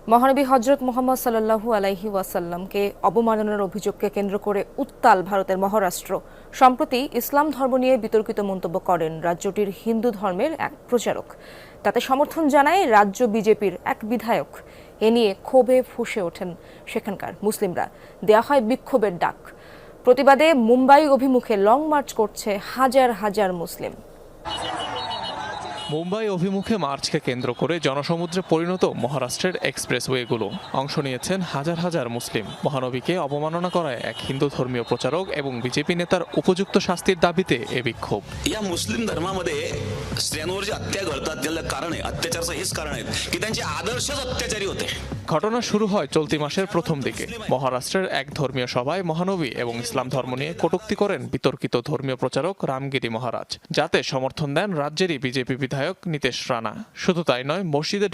মহানবী হযরত মুহাম্মদ সাল্লাল্লাহু আলাইহি ওয়াসাল্লামকে অবমাননার অভিযোগকে কেন্দ্র করে উত্তাল ভারতের মহারাষ্ট্র। সম্প্রতি ইসলাম ধর্ম নিয়ে বিতর্কিত মন্তব্য করেন রাজ্যটির হিন্দু ধর্মের এক প্রচারক। তাতে সমর্থন জানায় রাজ্য বিজেপির এক বিধায়ক। এ নিয়ে ক্ষোভে ফুঁসে ওঠেন সেখানকার মুসলিমরা। দেয়া হয় বিক্ষোভের ডাক। প্রতিবাদে মুম্বাই অভিমুখে লং মার্চ করছে হাজার হাজার মুসলিম। মুম্বাই অভিমুখে মার্চকে কেন্দ্র করে জনসমুদ্রে পরিণত মহারাষ্ট্রের এক্সপ্রেসওয়েগুলো। অংশ নিয়েছেন হাজার হাজার মুসলিম। মহানবীকে অবমাননা করায় এক হিন্দু ধর্মীয় প্রচারক এবং বিজেপি নেতার উপযুক্ত শাস্তির দাবিতে এ বিক্ষোভ। या मुस्लिम धर्मामध्ये स्त्रियांवर जे हत्या घडतात त्याला कारण आहे, अत्याचाराचं हेच कारण आहे की त्यांचे आदर्शच अत्याचारी होते। ঘটনা শুরু হয় চলতি মাসের প্রথম দিকে। মহারাষ্ট্রের এক ধর্মীয় সভায় মহানবী এবং ইসলাম ধর্ম নিয়ে কটূক্তি করেন বিতর্কিত ধর্মীয় প্রচারক রামগিরি মহারাজ, যাতে সমর্থন দেন রাজ্যেরই বিজেপি বিধায়ক নীতেশ রানা। শুধু তাই নয়, মসজিদে